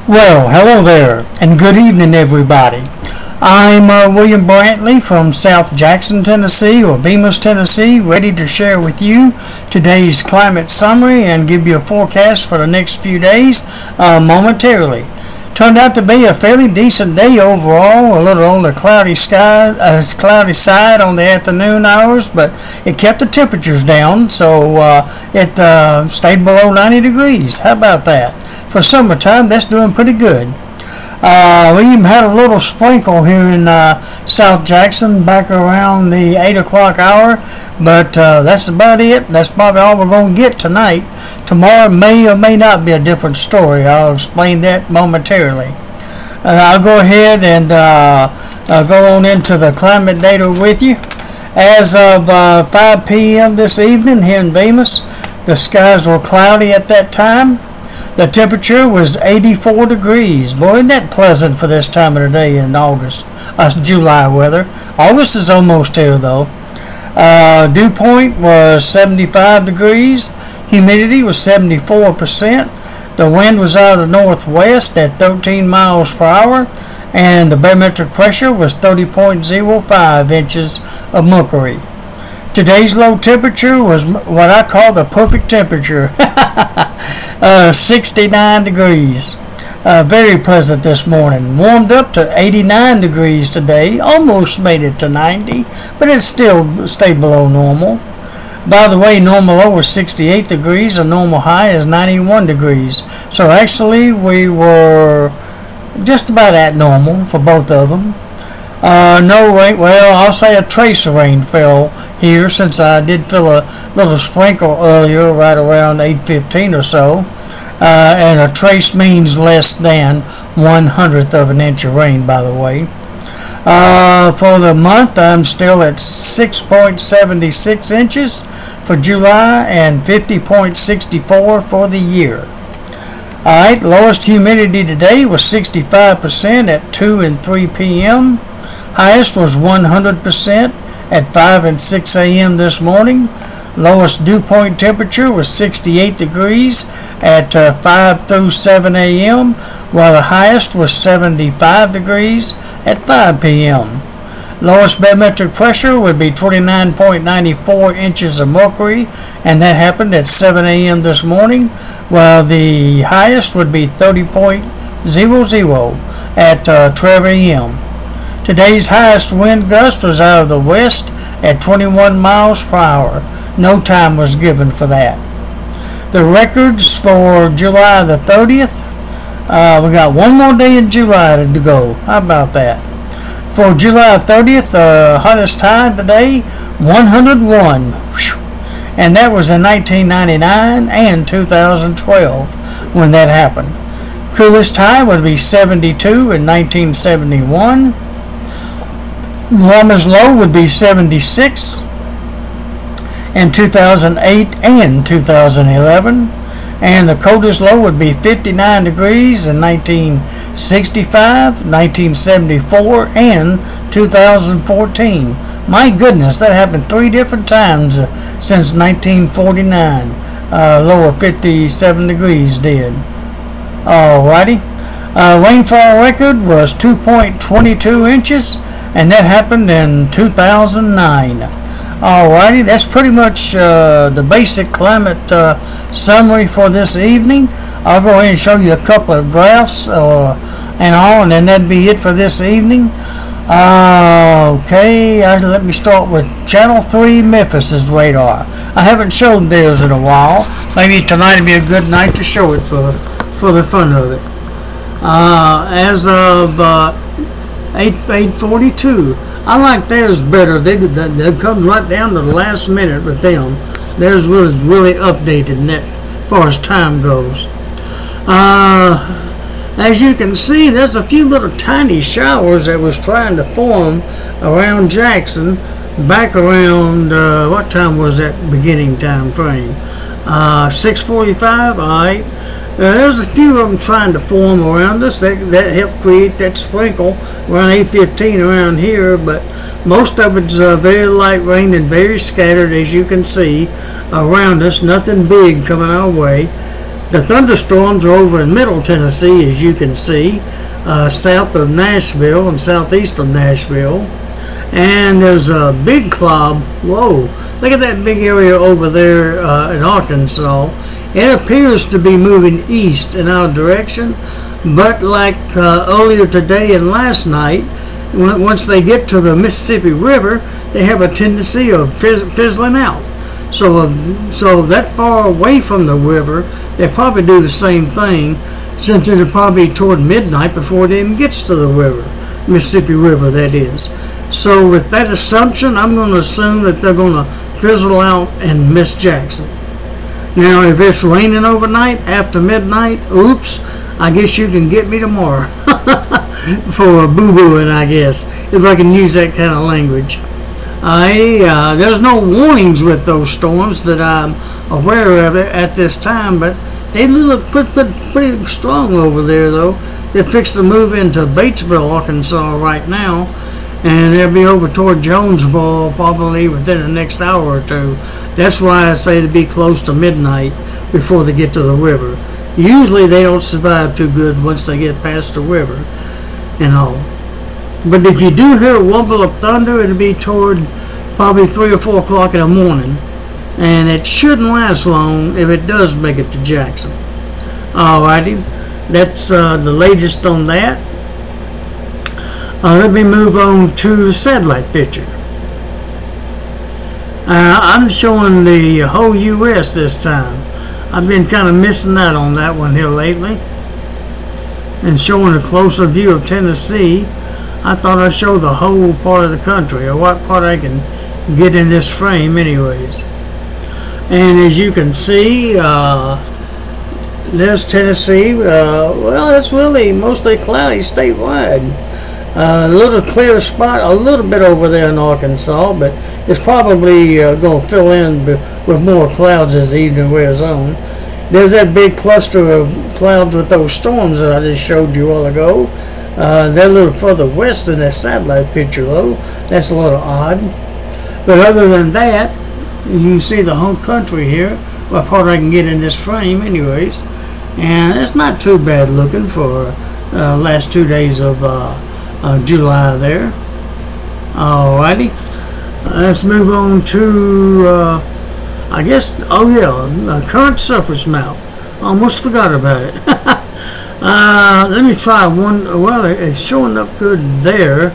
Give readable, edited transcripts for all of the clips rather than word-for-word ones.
Well, hello there, and good evening, everybody. I'm William Brantley from South Jackson, Tennessee, or Bemis, Tennessee, ready to share with you today's climate summary and give you a forecast for the next few days momentarily. Turned out to be a fairly decent day overall, a little on the cloudy side on the afternoon hours, but it kept the temperatures down, so it stayed below 90 degrees. How about that? For summertime, that's doing pretty good. We even had a little sprinkle here in South Jackson back around the 8 o'clock hour, but that's about it. That's probably all we're going to get tonight. Tomorrow may or may not be a different story. I'll explain that momentarily. I'll go ahead and go on into the climate data with you. As of 5 p.m. this evening here in Bemis, the skies were cloudy at that time. The temperature was 84 degrees. Boy, isn't that pleasant for this time of the day in July weather. August is almost here, though. Dew point was 75 degrees. Humidity was 74%. The wind was out of the northwest at 13 miles per hour. And the barometric pressure was 30.05 inches of mercury. Today's low temperature was what I call the perfect temperature. 69 degrees. Very pleasant this morning. Warmed up to 89 degrees today. Almost made it to 90, but it still stayed below normal. By the way, normal low was 68 degrees and normal high is 91 degrees. So actually we were just about at normal for both of them. No rain, well, I'll say a trace of rain fell here since I did feel a little sprinkle earlier right around 8:15 or so. And a trace means less than 1/100th of an inch of rain, by the way. For the month, I'm still at 6.76 inches for July and 50.64 for the year. Alright, lowest humidity today was 65% at 2 and 3 p.m. Highest was 100% at 5 and 6 a.m. this morning. Lowest dew point temperature was 68 degrees at 5 through 7 a.m., while the highest was 75 degrees at 5 p.m. Lowest barometric pressure would be 29.94 inches of mercury, and that happened at 7 a.m. this morning, while the highest would be 30.00 at 12 a.m. Today's highest wind gust was out of the west at 21 miles per hour. No time was given for that. The records for July the 30th, we got one more day in July to go. How about that? For July 30th, the hottest time today, 101. Whew. And that was in 1999 and 2012 when that happened. Coolest time would be 72 in 1971. Warmest low would be 76 in 2008 and 2011, and the coldest low would be 59 degrees in 1965, 1974, and 2014. My goodness, that happened 3 different times since 1949. Low of 57 degrees did. Alrighty. Rainfall record was 2.22 inches, and that happened in 2009. Alrighty, that's pretty much the basic climate summary for this evening. I'll go ahead and show you a couple of graphs and then that'd be it for this evening. Okay, let me start with Channel 3 Memphis's radar. I haven't showed theirs in a while. Maybe tonight would be a good night to show it for the fun of it. As of 8:42. I like theirs better. They comes right down to the last minute with them. Theirs was really updated in that as far as time goes. As you can see, there's a few little tiny showers that was trying to form around Jackson back around what time was that beginning time frame? 6:45. All right. There's a few of them trying to form around us. That helped create that sprinkle around 8:15 around here, but most of it's very light rain and very scattered, as you can see, around us. Nothing big coming our way. The thunderstorms are over in Middle Tennessee, as you can see, south of Nashville and southeast of Nashville. And there's a big cloud. Whoa, look at that big area over there in Arkansas. It appears to be moving east in our direction, but like earlier today and last night, once they get to the Mississippi River, they have a tendency of fizzling out. So that far away from the river, they probably do the same thing, since it'll probably be toward midnight before it even gets to the river, Mississippi River, that is. So with that assumption, I'm going to assume that they're going to fizzle out and miss Jackson. Now, if it's raining overnight after midnight, oops, I guess you can get me tomorrow for boo-booing, I guess, if I can use that kind of language. There's no warnings with those storms that I'm aware of at this time, but they look pretty strong over there, though. They're fixed to move into Batesville, Arkansas right now, and they'll be over toward Jonesboro probably within the next hour or two. That's why I say to be close to midnight before they get to the river. Usually they don't survive too good once they get past the river and all. But if you do hear a rumble of thunder, it'll be toward probably 3 or 4 o'clock in the morning. And it shouldn't last long if it does make it to Jackson. Alrighty, that's the latest on that. Let me move on to the satellite picture. I'm showing the whole U.S. this time. I've been kind of missing out on that one here lately. And showing a closer view of Tennessee, I thought I'd show the whole part of the country, or what part I can get in this frame anyways. And as you can see, there's Tennessee. Well, it's really mostly cloudy statewide. A little clear spot a little bit over there in Arkansas, but it's probably going to fill in with more clouds as the evening wears on. There's that big cluster of clouds with those storms that I just showed you a while ago. They're a little further west in that satellite picture, though. That's a little odd. But other than that, you can see the whole country here. What part I can get in this frame anyways. And it's not too bad looking for last 2 days of July there. Alrighty. Let's move on to, I guess, oh yeah, the current surface map. Almost forgot about it. Let me try one. Well, it's showing up good there,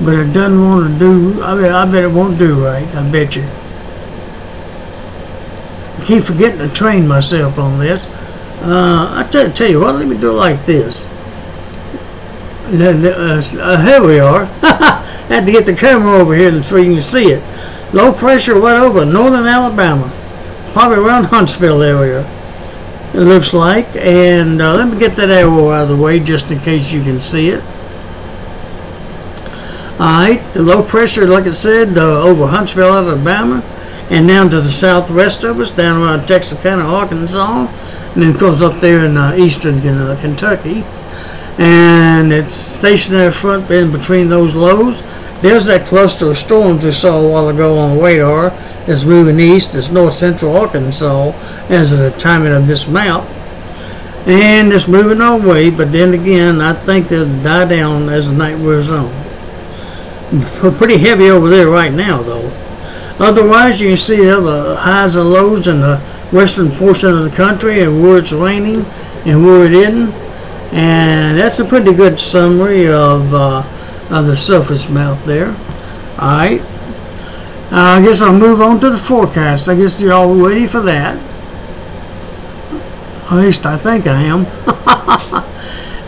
but it doesn't want to do. I bet it won't do right. I bet you. I keep forgetting to train myself on this. I tell you what. Let me do it like this. Here we are. I had to get the camera over here so you can see it. Low pressure right over northern Alabama, probably around Huntsville area. It looks like, and let me get that arrow out of the way just in case you can see it. Alright, the low pressure, like I said, over Huntsville, Alabama, and down to the southwest of us, down around Texarkana, Arkansas, and then goes up there in eastern Kentucky. And it's stationary front in between those lows. There's that cluster of storms we saw a while ago on radar. It's moving east. It's north central Arkansas as of the timing of this map. And it's moving our way, but then again, I think they'll die down as the night wears on. Pretty heavy over there right now, though. Otherwise, you can see the highs and lows in the western portion of the country and where it's raining and where it isn't. And that's a pretty good summary of the surface map there. Alright. I guess I'll move on to the forecast. I guess you're all ready for that. At least I think I am.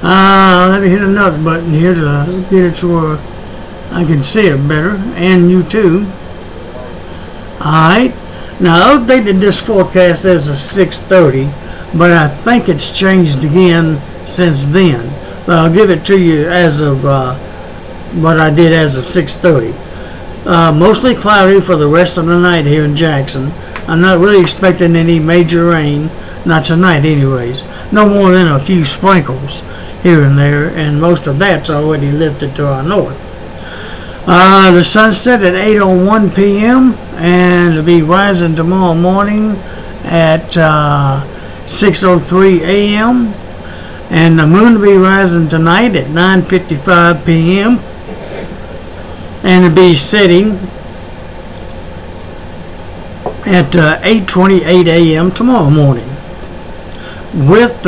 Let me hit another button here to get it to where I can see it better. And you too. Alright. Now I updated this forecast as of 6:30, but I think it's changed again since then. But I'll give it to you as of what I did as of 6:30. Mostly cloudy for the rest of the night here in Jackson. I'm not really expecting any major rain, not tonight anyways. No more than a few sprinkles here and there, and most of that's already lifted to our north. The sun set at 8:01 p.m. and it'll be rising tomorrow morning at 6:03 a.m. And the moon will be rising tonight at 9:55 p.m. and it'll be setting at 8:28 a.m. tomorrow morning, with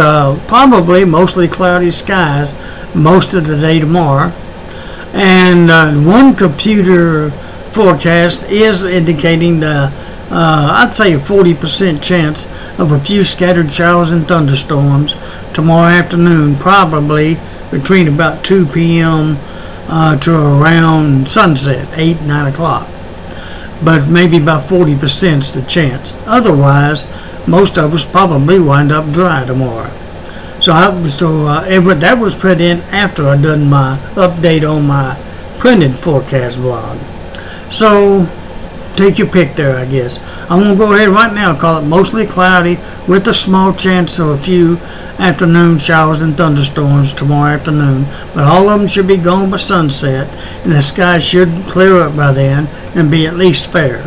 probably mostly cloudy skies most of the day tomorrow. And one computer forecast is indicating I'd say a 40% chance of a few scattered showers and thunderstorms tomorrow afternoon, probably between about 2 p.m. To around sunset, 8, 9 o'clock. But maybe about 40% is the chance. Otherwise, most of us probably wind up dry tomorrow. So that was put in after I done my update on my printed forecast blog. So take your pick there, I guess. I'm going to go ahead right now and call it mostly cloudy with a small chance of a few afternoon showers and thunderstorms tomorrow afternoon. But all of them should be gone by sunset, and the sky should clear up by then and be at least fair.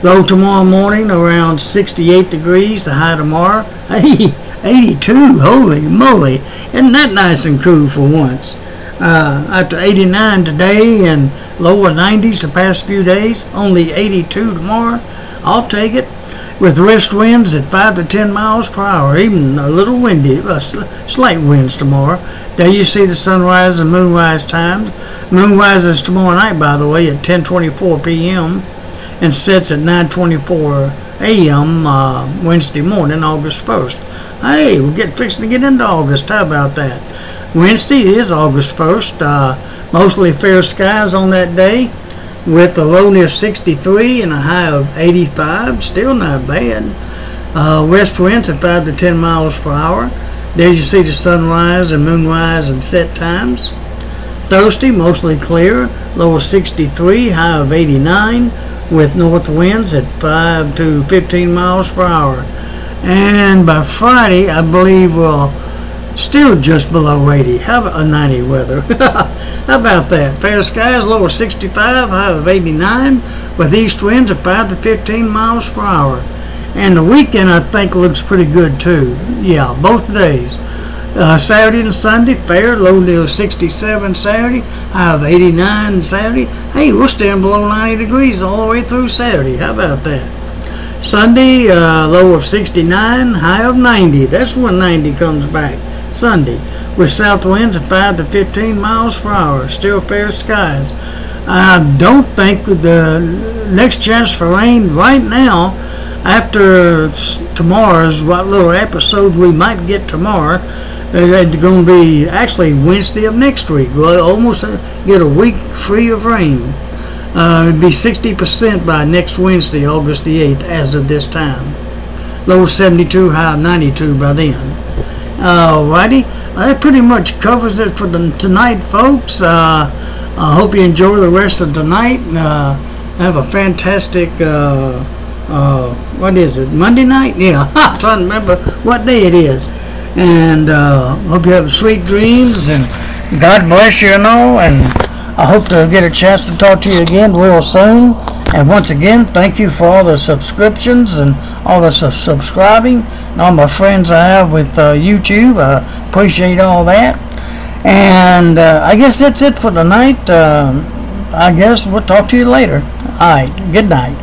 Low tomorrow morning around 68 degrees, the high tomorrow, hey, 82, holy moly. Isn't that nice and cool for once? After 89 today and lower 90s the past few days, only 82 tomorrow. I'll take it. With west winds at 5 to 10 miles per hour, even a little windy, slight winds tomorrow. There you see the sunrise and moonrise times. Moonrise is tomorrow night, by the way, at 10:24 p.m. and sets at 9:24 a.m. Wednesday morning, August 1st. Hey, we're fixing to get into August. How about that? Wednesday is August 1st. Mostly fair skies on that day, with a low near 63 and a high of 85. Still not bad. West winds at 5 to 10 miles per hour. There you see the sunrise and moonrise and set times. Thursday, mostly clear, low of 63, high of 89, with north winds at 5 to 15 miles per hour. And by Friday, I believe we'll still just below 80. How about a 90 weather? How about that? Fair skies, low of 65, high of 89, with east winds at 5 to 15 miles per hour. And the weekend, I think, looks pretty good too. Yeah, both days. Saturday and Sunday, fair, low near 67 Saturday, high of 89 Saturday. Hey, we're staying below 90 degrees all the way through Saturday. How about that? Sunday, low of 69, high of 90. That's when 90 comes back. Sunday, with south winds at 5 to 15 miles per hour. Still fair skies. I don't think the next chance for rain right now, after tomorrow's what little episode we might get tomorrow, it's going to be actually Wednesday of next week. We'll almost get a week free of rain. It'd be 60% by next Wednesday, August the 8th, as of this time. Low 72, high 92 by then. Alrighty, that pretty much covers it for tonight, folks. I hope you enjoy the rest of the night. Have a fantastic, what is it, Monday night? Yeah, I'm trying to remember what day it is. And hope you have sweet dreams, and God bless you and all, and I hope to get a chance to talk to you again real soon. And once again, thank you for all the subscriptions and all the subscribing and all my friends I have with YouTube. I appreciate all that. And I guess that's it for tonight. I guess we'll talk to you later. All right. Good night.